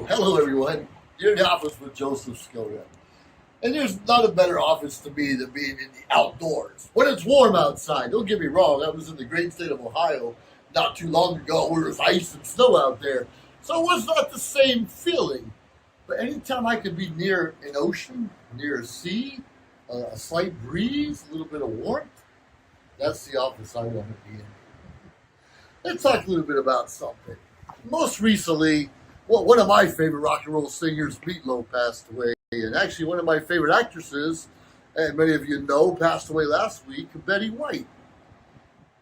Hello, everyone. You're in the office with Joseph Skoda. And there's not a better office to be than being in the outdoors. When it's warm outside, don't get me wrong, I was in the great state of Ohio not too long ago where there's ice and snow out there. So it was not the same feeling. But anytime I could be near an ocean, near a sea, a slight breeze, a little bit of warmth, that's the office I want to be in. Let's talk a little bit about something. Most recently, one of my favorite rock and roll singers, Meatloaf, passed away. And actually, one of my favorite actresses, and many of you know, passed away last week, Betty White.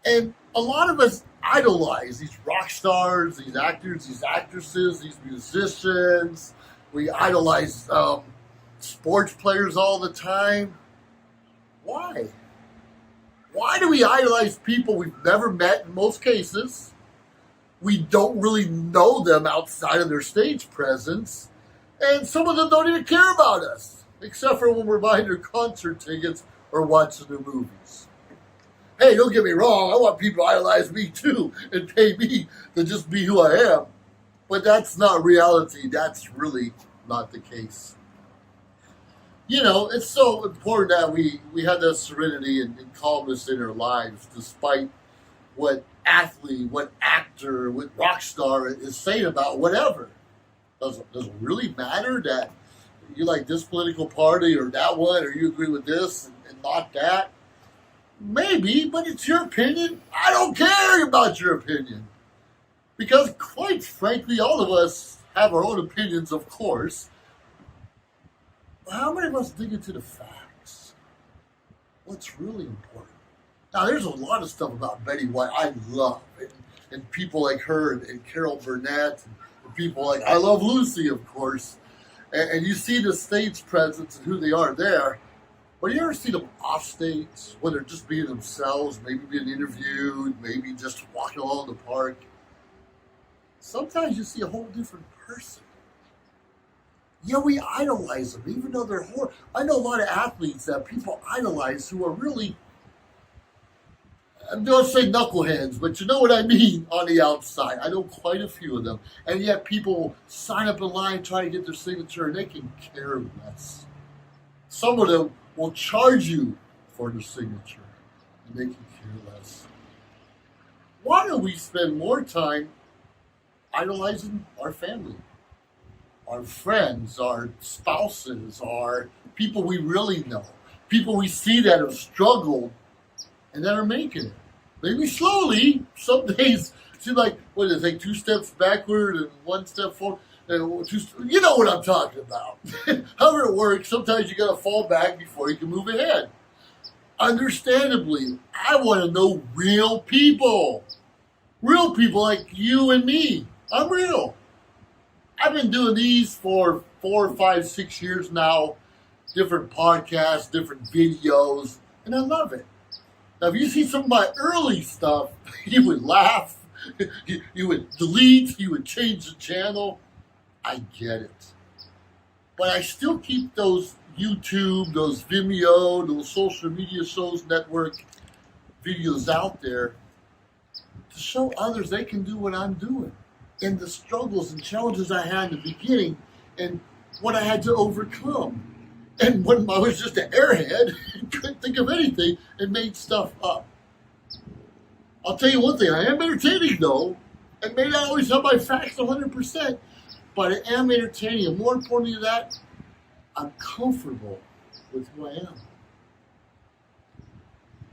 And a lot of us idolize these rock stars, these actors, these actresses, these musicians. We idolize sports players all the time. Why? Why do we idolize people we've never met in most cases? We don't really know them outside of their stage presence. And some of them don't even care about us, except for when we're buying their concert tickets or watching their movies. Hey, don't get me wrong, I want people to idolize me too and pay me to just be who I am. But that's not reality. That's really not the case. You know, it's so important that we have that serenity and calmness in our lives, despite what athlete, what actor, what rock star is saying about whatever. Does it really matter that you like this political party or that one, or you agree with this and not that? Maybe, but it's your opinion. I don't care about your opinion. Because quite frankly, all of us have our own opinions, of course. But how many of us dig into the facts? What's really important? Now, there's a lot of stuff about Betty White I love. And people like her and Carol Burnett and people like I Love Lucy, of course. And you see the stage presence and who they are there. But you ever see them off stage when they're just being themselves, maybe being interviewed, maybe just walking along the park? Sometimes you see a whole different person. Yeah, we idolize them, even though they're horrible. I know a lot of athletes that people idolize who are really, I'm going to say knuckleheads, but you know what I mean on the outside. I know quite a few of them. And yet people sign up in line, try to get their signature, and they can care less. Some of them will charge you for their signature, and they can care less. Why don't we spend more time idolizing our family, our friends, our spouses, our people we really know, people we see that have struggled and that are making it. Maybe slowly. Some days it seems like, what is it, like 2 steps backward and 1 step forward? You know what I'm talking about. However it works, sometimes you got to fall back before you can move ahead. Understandably, I want to know real people. Real people like you and me. I'm real. I've been doing these for 4, 5, 6 years now. Different podcasts, different videos, and I love it. Now, if you see some of my early stuff, you would laugh, you would delete, you would change the channel. I get it. But I still keep those YouTube, those Vimeo, those social media shows, network videos out there to show others they can do what I'm doing. And the struggles and challenges I had in the beginning and what I had to overcome. And when I was just an airhead, couldn't think of anything and made stuff up. I'll tell you one thing, I am entertaining though, and may not always have my facts 100%, but I am entertaining. And more importantly than that, I'm comfortable with who I am.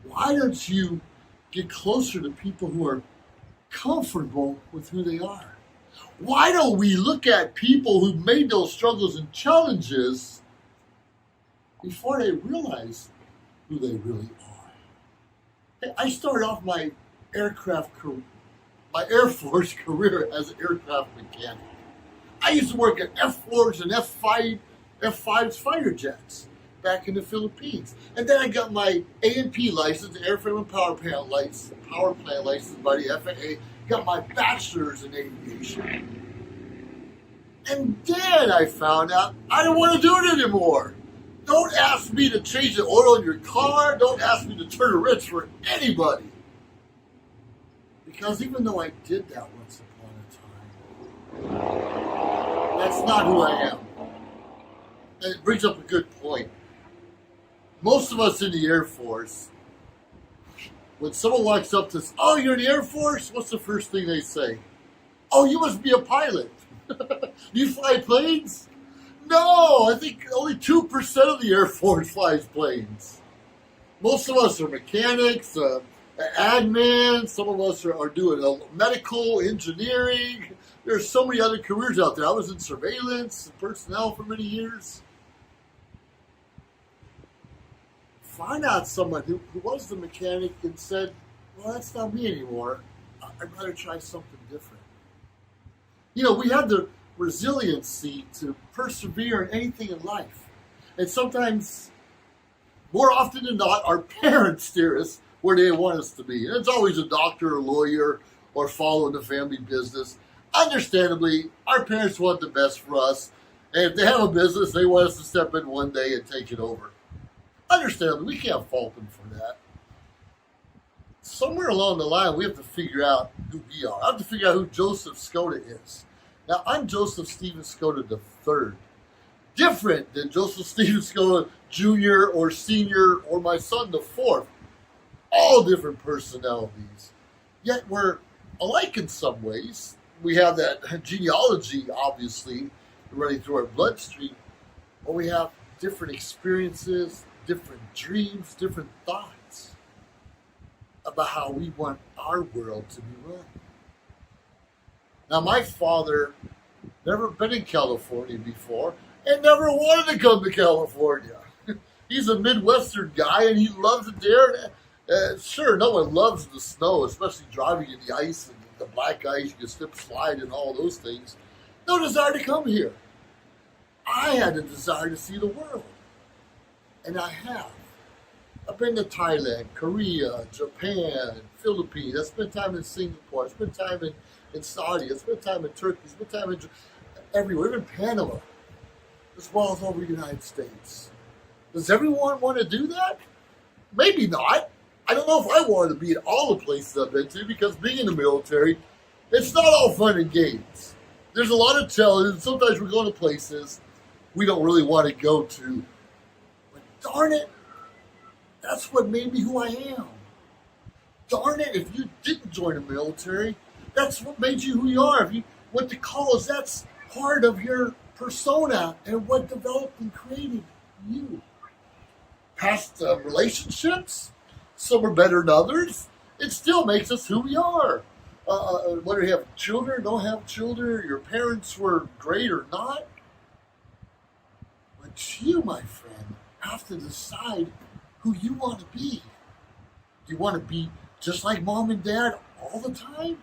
Why don't you get closer to people who are comfortable with who they are? Why don't we look at people who made those struggles and challenges before they realize who they really are? Hey, I started off my Air Force career as an aircraft mechanic. I used to work at F-4s and F-5s fighter jets back in the Philippines. And then I got my A&P license, Airframe and Power Plant license by the FAA. Got my bachelor's in aviation. And then I found out I don't want to do it anymore. Don't ask me to change the oil in your car. Don't ask me to turn a wrench for anybody. Because even though I did that once upon a time, That's not who I am. And it brings up a good point. Most of us in the Air Force, when someone walks up to us, oh, you're in the Air Force? What's the first thing they say? Oh, you must be a pilot. You fly planes? No, I think only 2% of the Air Force flies planes. Most of us are mechanics, admin, some of us are doing medical, engineering. There's so many other careers out there. I was in surveillance and personnel for many years. Find out someone who was the mechanic and said, well, that's not me anymore. I'd rather try something different. You know, we have the resiliency to persevere in anything in life. And sometimes, more often than not, our parents steer us where they want us to be. And it's always a doctor, a lawyer, or following the family business. Understandably, our parents want the best for us. And if they have a business, they want us to step in one day and take it over. Understandably, we can't fault them for that. Somewhere along the line, we have to figure out who we are. I have to figure out who Joseph Skoda is. Now, I'm Joseph Stephen Skoda III. Different than Joseph Stephen Skoda Jr. or Sr. or my son, the fourth. All different personalities. Yet we're alike in some ways. We have that genealogy, obviously, running through our bloodstream. But we have different experiences, different dreams, different thoughts about how we want our world to be run. Now, my father never been in California before and never wanted to come to California. He's a Midwestern guy and he loves it there. Sure, no one loves the snow, especially driving in the ice and the black ice. You can slip, slide, and all those things. No desire to come here. I had a desire to see the world. And I have. I've been to Thailand, Korea, Japan, Philippines. I spent time in Singapore. I spent time in Saudi. I spent time in Turkey. I spent time in everywhere, even Panama, as well as over the United States. Does everyone want to do that? Maybe not. I don't know if I wanted to be in all the places I've been to, because being in the military, it's not all fun and games. There's a lot of challenges, and sometimes we're going to places we don't really want to go to. But darn it, that's what made me who I am. Darn it, if you didn't join the military, that's what made you who you are. If you went to college, that's part of your persona and what developed and created you. Past relationships, some are better than others. It still makes us who we are. Whether you have children, don't have children, your parents were great or not. But you, my friend, have to decide who you want to be. Do you want to be just like mom and dad all the time?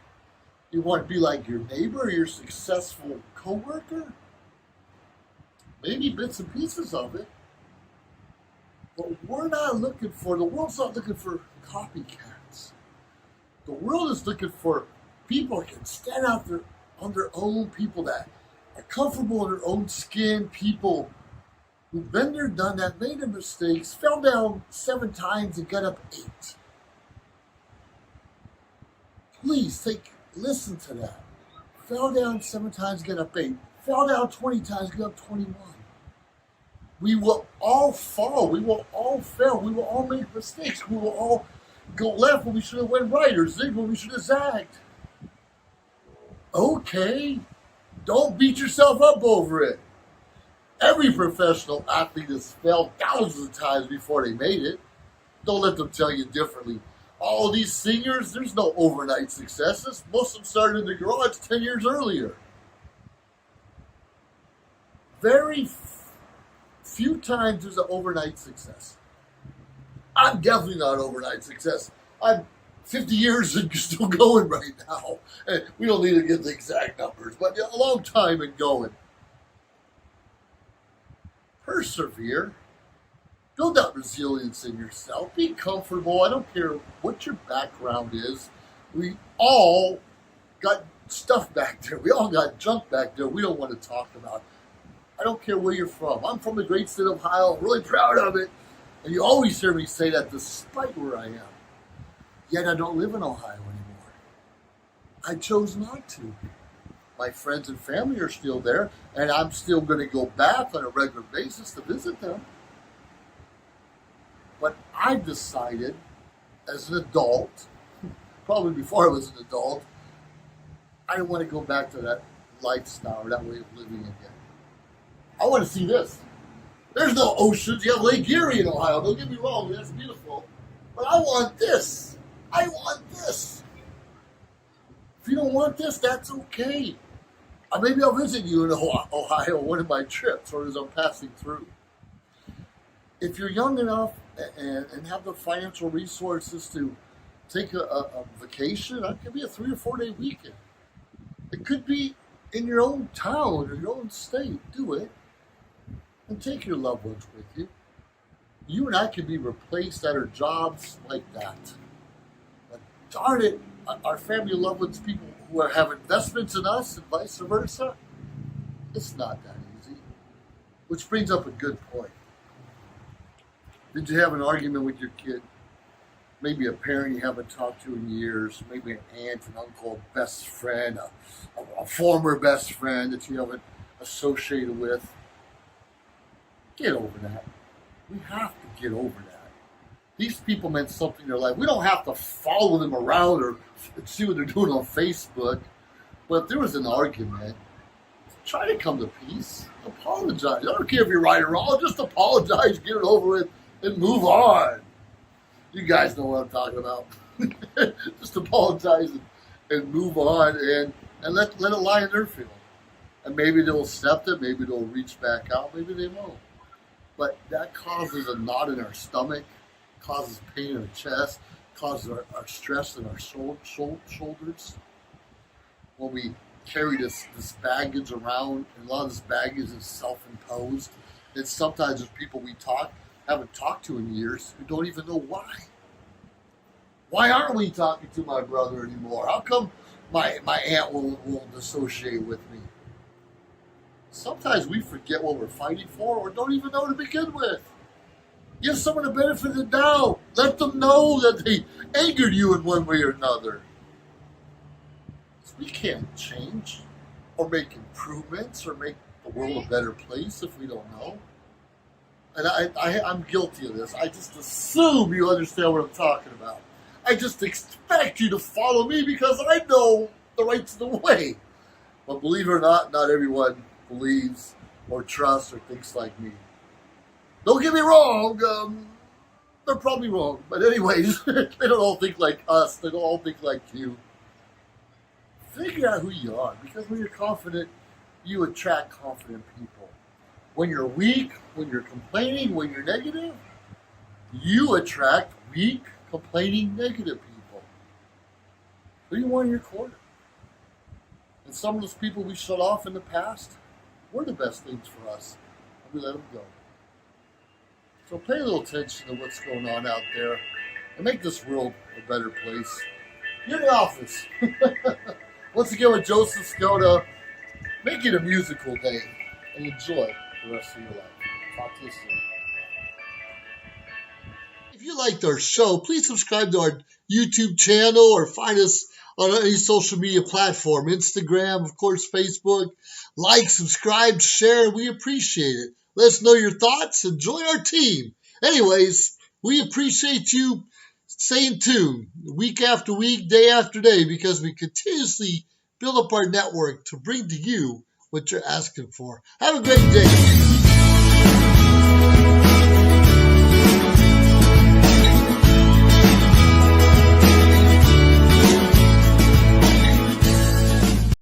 Do you want to be like your neighbor or your successful coworker? Maybe bits and pieces of it. But the world's not looking for copycats. The world is looking for people that can stand out there on their own, people that are comfortable in their own skin, people who've been there, done that, made their mistakes, fell down 7 times and got up 8. Please listen to that. Fell down 7 times, get up 8. Fell down 20 times, get up 21. We will all fall. We will all fail. We will all make mistakes. We will all go left when we should have went right, or zig when we should have zagged. Okay. Don't beat yourself up over it. Every professional athlete has failed thousands of times before they made it. Don't let them tell you differently. All these singers, there's no overnight successes. Most of them started in the garage 10 years earlier. Very few times there's an overnight success. I'm definitely not an overnight success. I'm 50 years and still going right now. And we don't need to get the exact numbers, but a long time and going. Persevere. Build that resilience in yourself. Be comfortable. I don't care what your background is. We all got stuff back there. We all got junk back there we don't want to talk about. I don't care where you're from. I'm from the great state of Ohio. I'm really proud of it. And you always hear me say that despite where I am. Yet I don't live in Ohio anymore. I chose not to. My friends and family are still there, and I'm still going to go back on a regular basis to visit them. But I decided as an adult, probably before I was an adult, I didn't want to go back to that lifestyle or that way of living again. I want to see this. There's no oceans. You have Lake Erie in Ohio. Don't get me wrong. That's beautiful. But I want this. I want this. If you don't want this, that's okay. Maybe I'll visit you in Ohio on one of my trips or as I'm passing through. If you're young enough and have the financial resources to take a vacation, it could be a 3 or 4 day weekend. It could be in your own town or your own state. Do it. And take your loved ones with you. You and I can be replaced at our jobs like that. But darn it, our family and loved ones, people who have investments in us and vice versa, it's not that easy. Which brings up a good point. Did you have an argument with your kid? Maybe a parent you haven't talked to in years, maybe an aunt, an uncle, a best friend, a former best friend that you haven't associated with. Get over that. We have to get over that. These people meant something in their life. We don't have to follow them around or see what they're doing on Facebook. But if there was an argument, try to come to peace. Apologize. I don't care if you're right or wrong. Just apologize, get it over with, and move on. You guys know what I'm talking about. Just apologize and move on and let it lie in their field. And maybe they'll accept it. Maybe they'll reach back out. Maybe they won't. But that causes a knot in our stomach, causes pain in our chest, causes our stress in our shoulders. When we carry this baggage around, and a lot of this baggage is self-imposed. And sometimes there's people we haven't talked to in years who don't even know why. Why aren't we talking to my brother anymore? How come my aunt won't associate with me? Sometimes we forget what we're fighting for or don't even know to begin with. Give someone the benefit of the doubt. Let them know that they angered you in one way or another. We can't change or make improvements or make the world a better place if we don't know. And I'm guilty of this. I just assume you understand what I'm talking about. I just expect you to follow me because I know the right's the way. But believe it or not everyone believes or trusts or thinks like me. Don't get me wrong, they're probably wrong. But anyways, they don't all think like us. They don't all think like you. Figure out who you are, because when you're confident, you attract confident people. When you're weak, when you're complaining, when you're negative, you attract weak, complaining, negative people. Who do you want in your corner? And some of those people we shut off in the past were the best things for us, and we let them go. So pay a little attention to what's going on out there and make this world a better place. You're in the office. Once again with Joseph Skoda, make it a musical day and enjoy the rest of your life. Talk to you soon. If you liked our show, please subscribe to our YouTube channel or find us on any social media platform, Instagram, of course, Facebook. Like, subscribe, share. We appreciate it. Let us know your thoughts and join our team. Anyways, we appreciate you staying tuned week after week, day after day, because we continuously build up our network to bring to you what you're asking for. Have a great day.